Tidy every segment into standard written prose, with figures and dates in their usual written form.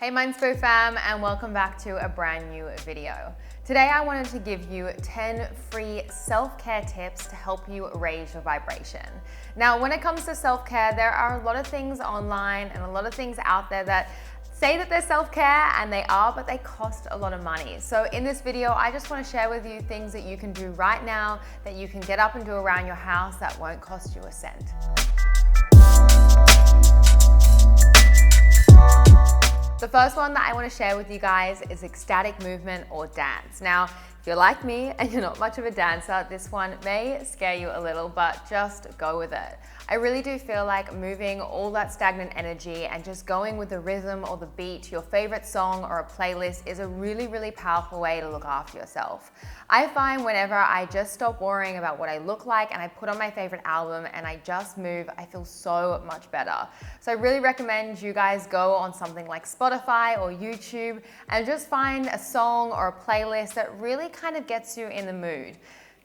Hey Mindspo fam, and welcome back to a brand new video. Today I wanted to give you 10 free self-care tips to help you raise your vibration. Now, when it comes to self-care, there are a lot of things online and a lot of things out there that say that they're self-care, and they are, but they cost a lot of money. So in this video, I just want to share with you things that you can do right now that you can get up and do around your house that won't cost you a cent. The first one that I want to share with you guys is ecstatic movement or dance. Now, if you're like me and you're not much of a dancer, this one may scare you a little, but just go with it. I really do feel like moving all that stagnant energy and just going with the rhythm or the beat to your favorite song or a playlist is a really, really powerful way to look after yourself. I find whenever I just stop worrying about what I look like and I put on my favorite album and I just move, I feel so much better. So I really recommend you guys go on something like Spotify or YouTube and just find a song or a playlist that really kind of gets you in the mood.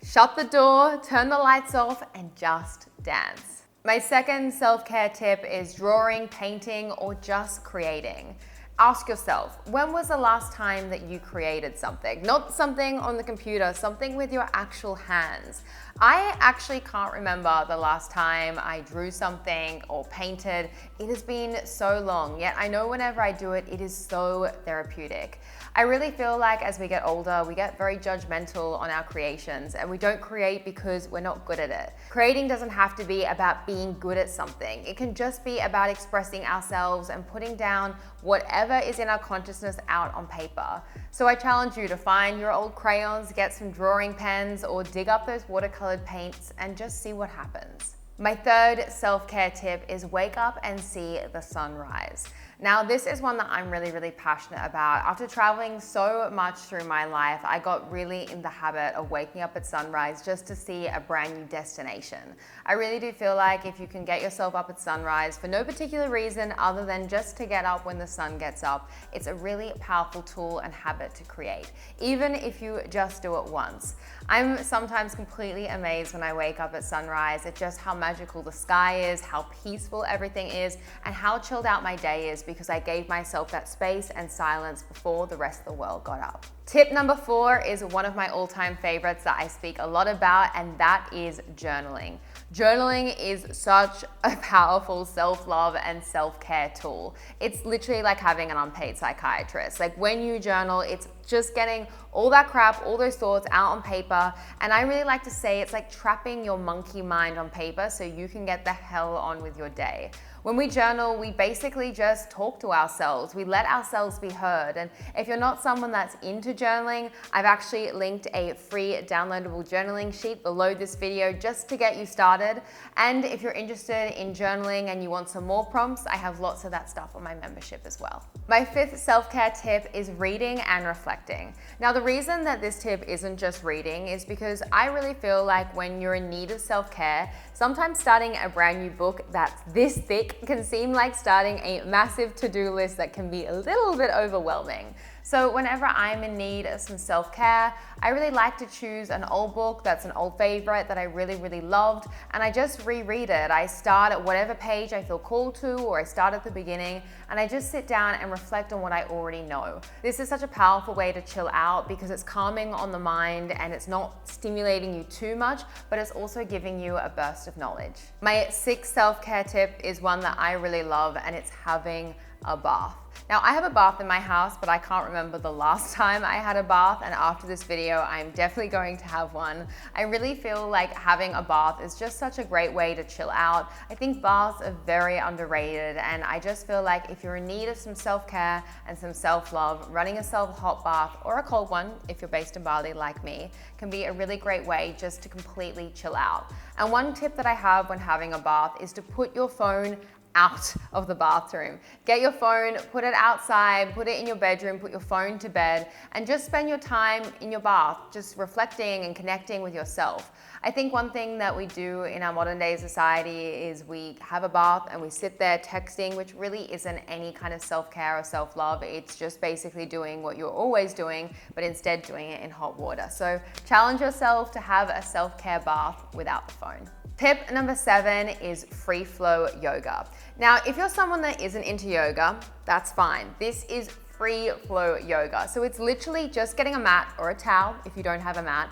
Shut the door, turn the lights off, and just dance. My second self-care tip is drawing, painting, or just creating. Ask yourself, when was the last time that you created something? Not something on the computer, something with your actual hands. I actually can't remember the last time I drew something or painted. It has been so long, yet I know whenever I do it, it is so therapeutic. I really feel like as we get older, we get very judgmental on our creations and we don't create because we're not good at it. Creating doesn't have to be about being good at something. It can just be about expressing ourselves and putting down whatever is in our consciousness out on paper. So I challenge you to find your old crayons, get some drawing pens, or dig up those watercolored paints and just see what happens. My third self-care tip is wake up and see the sunrise. Now, this is one that I'm really, really passionate about. After traveling so much through my life, I got really in the habit of waking up at sunrise just to see a brand new destination. I really do feel like if you can get yourself up at sunrise for no particular reason other than just to get up when the sun gets up, it's a really powerful tool and habit to create, even if you just do it once. I'm sometimes completely amazed when I wake up at sunrise at just how magical the sky is, how peaceful everything is, and how chilled out my day is because I gave myself that space and silence before the rest of the world got up. Tip number 4 is one of my all-time favorites that I speak a lot about, and that is journaling. Journaling is such a powerful self-love and self-care tool. It's literally like having an unpaid psychiatrist. Like when you journal, it's just getting all that crap, all those thoughts out on paper. And I really like to say it's like trapping your monkey mind on paper so you can get the hell on with your day. When we journal, we basically just talk to ourselves. We let ourselves be heard. And if you're not someone that's into journaling, I've actually linked a free downloadable journaling sheet below this video just to get you started. And if you're interested in journaling and you want some more prompts, I have lots of that stuff on my membership as well. My 5th self-care tip is reading and reflecting. Now, the reason that this tip isn't just reading is because I really feel like when you're in need of self-care, sometimes starting a brand new book that's this thick can seem like starting a massive to-do list that can be a little bit overwhelming. So whenever I'm in need of some self-care, I really like to choose an old book that's an old favorite that I really, really loved, and I just reread it. I start at whatever page I feel called to, or I start at the beginning, and I just sit down and reflect on what I already know. This is such a powerful way to chill out because it's calming on the mind and it's not stimulating you too much, but it's also giving you a burst of knowledge. My 6th self-care tip is one that I really love, and it's having a bath. Now, I have a bath in my house, but I can't remember the last time I had a bath, and after this video, I'm definitely going to have one. I really feel like having a bath is just such a great way to chill out. I think baths are very underrated, and I just feel like if you're in need of some self-care and some self-love, running a self-hot bath or a cold one, if you're based in Bali like me, can be a really great way just to completely chill out. And one tip that I have when having a bath is to put your phone out of the bathroom. Get your phone, put it outside, put it in your bedroom, put your phone to bed, and just spend your time in your bath, just reflecting and connecting with yourself. I think one thing that we do in our modern day society is we have a bath and we sit there texting, which really isn't any kind of self-care or self-love. It's just basically doing what you're always doing, but instead doing it in hot water. So challenge yourself to have a self-care bath without the phone. Tip number 7 is free flow yoga. Now, if you're someone that isn't into yoga, that's fine. This is free flow yoga. So it's literally just getting a mat or a towel if you don't have a mat,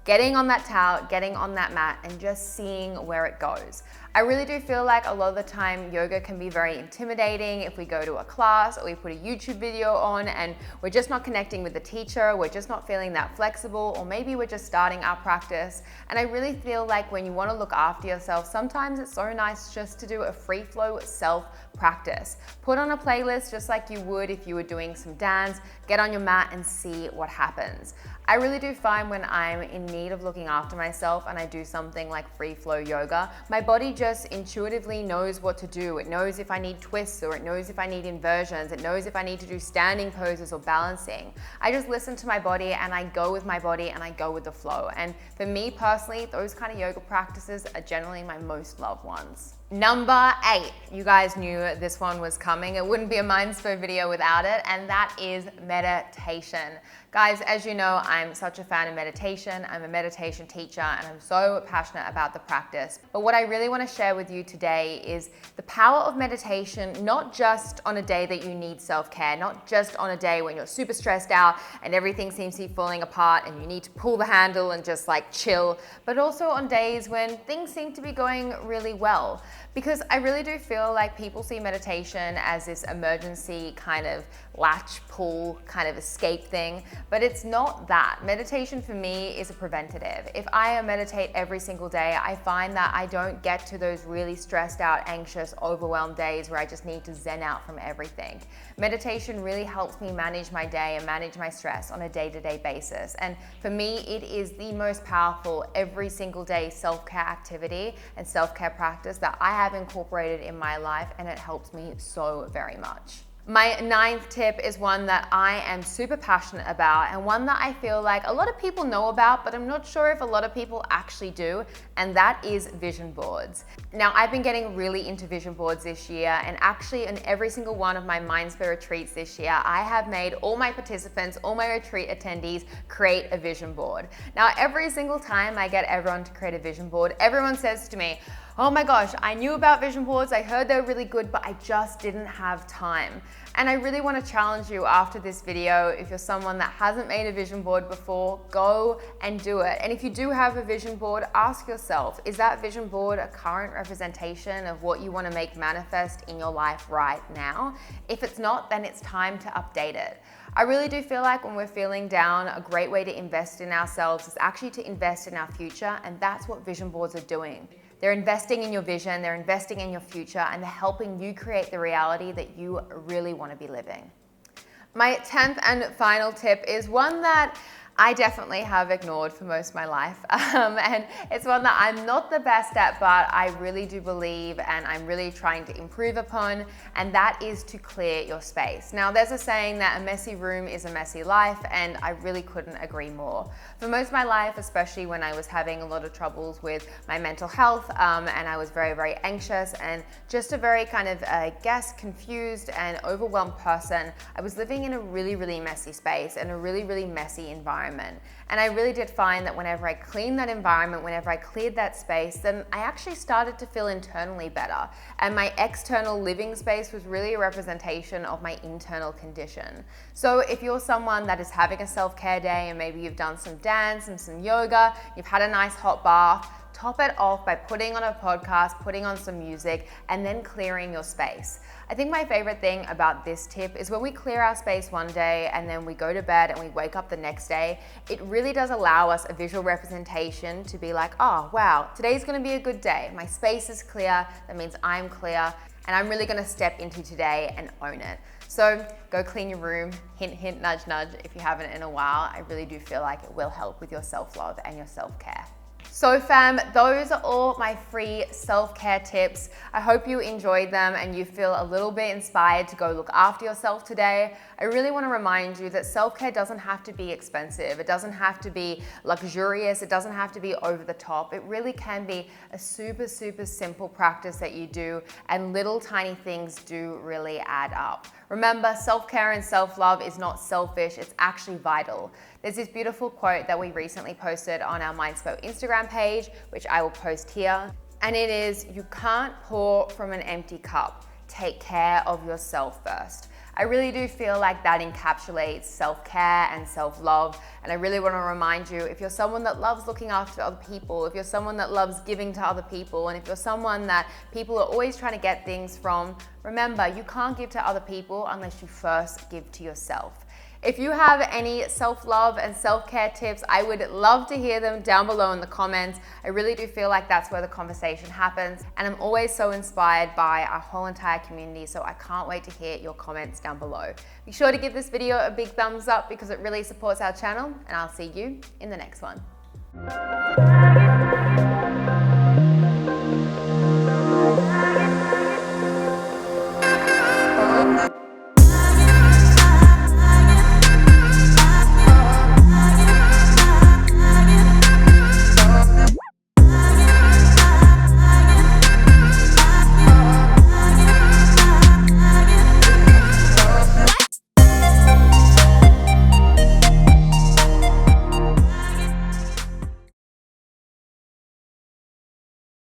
getting on that towel, getting on that mat, and just seeing where it goes. I really do feel like a lot of the time yoga can be very intimidating if we go to a class or we put a YouTube video on and we're just not connecting with the teacher, we're just not feeling that flexible, or maybe we're just starting our practice. And I really feel like when you want to look after yourself, sometimes it's so nice just to do a free flow self practice. Put on a playlist just like you would if you were doing some dance, get on your mat and see what happens. I really do find when I'm in need of looking after myself and I do something like free flow yoga, my body just intuitively knows what to do. It knows if I need twists, or it knows if I need inversions. It knows if I need to do standing poses or balancing. I just listen to my body and I go with my body and I go with the flow. And for me personally, those kind of yoga practices are generally my most loved ones. Number 8, you guys knew this one was coming. It wouldn't be a Mindspo video without it, and that is meditation. Guys, as you know, I'm such a fan of meditation. I'm a meditation teacher and I'm so passionate about the practice. But what I really want to share with you today is the power of meditation, not just on a day that you need self-care, not just on a day when you're super stressed out and everything seems to be falling apart and you need to pull the handle and just like chill, but also on days when things seem to be going really well. Because I really do feel like people see meditation as this emergency kind of latch pull kind of escape thing, but it's not that. Meditation for me is a preventative. If I meditate every single day, I find that I don't get to those really stressed out, anxious, overwhelmed days where I just need to zen out from everything. Meditation really helps me manage my day and manage my stress on a day-to-day basis. And for me, it is the most powerful every single day self-care activity and self-care practice that I have incorporated in my life, and it helps me so very much. My 9th tip is one that I am super passionate about, and one that I feel like a lot of people know about, but I'm not sure if a lot of people actually do, and that is vision boards. Now, I've been getting really into vision boards this year, and actually in every single one of my Mindspo retreats this year, I have made all my participants, all my retreat attendees create a vision board. Now, every single time I get everyone to create a vision board, everyone says to me, "Oh my gosh, I knew about vision boards, I heard they were really good, but I just didn't have time." And I really want to challenge you after this video, if you're someone that hasn't made a vision board before, go and do it. And if you do have a vision board, ask yourself, is that vision board a current representation of what you want to make manifest in your life right now? If it's not, then it's time to update it. I really do feel like when we're feeling down, a great way to invest in ourselves is actually to invest in our future, and that's what vision boards are doing. They're investing in your vision, they're investing in your future, and they're helping you create the reality that you really want to be living. My 10th and final tip is one that I definitely have ignored for most of my life. And it's one that I'm not the best at, but I really do believe and I'm really trying to improve upon, and that is to clear your space. Now, there's a saying that a messy room is a messy life, and I really couldn't agree more. For most of my life, especially when I was having a lot of troubles with my mental health, and I was very, very anxious and just a very kind of, confused and overwhelmed person, I was living in a really, really messy space and a really, really messy environment. And I really did find that whenever I cleaned that environment, whenever I cleared that space, then I actually started to feel internally better. And my external living space was really a representation of my internal condition. So if you're someone that is having a self-care day and maybe you've done some dance and some yoga, you've had a nice hot bath, top it off by putting on a podcast, putting on some music, and then clearing your space. I think my favorite thing about this tip is when we clear our space one day and then we go to bed and we wake up the next day, it really does allow us a visual representation to be like, oh wow, today's gonna be a good day. My space is clear, that means I'm clear, and I'm really gonna step into today and own it. So go clean your room, hint, hint, nudge, nudge, if you haven't in a while. I really do feel like it will help with your self-love and your self-care. So fam, those are all my free self-care tips. I hope you enjoyed them and you feel a little bit inspired to go look after yourself today. I really want to remind you that self-care doesn't have to be expensive. It doesn't have to be luxurious. It doesn't have to be over the top. It really can be a super, super simple practice that you do, and little tiny things do really add up. Remember, self-care and self-love is not selfish, it's actually vital. There's this beautiful quote that we recently posted on our Mindspo Instagram page, which I will post here. And it is, you can't pour from an empty cup. Take care of yourself first. I really do feel like that encapsulates self-care and self-love. And I really want to remind you, if you're someone that loves looking after other people, if you're someone that loves giving to other people, and if you're someone that people are always trying to get things from, remember, you can't give to other people unless you first give to yourself. If you have any self-love and self-care tips, I would love to hear them down below in the comments. I really do feel like that's where the conversation happens. And I'm always so inspired by our whole entire community, so I can't wait to hear your comments down below. Be sure to give this video a big thumbs up because it really supports our channel, and I'll see you in the next one.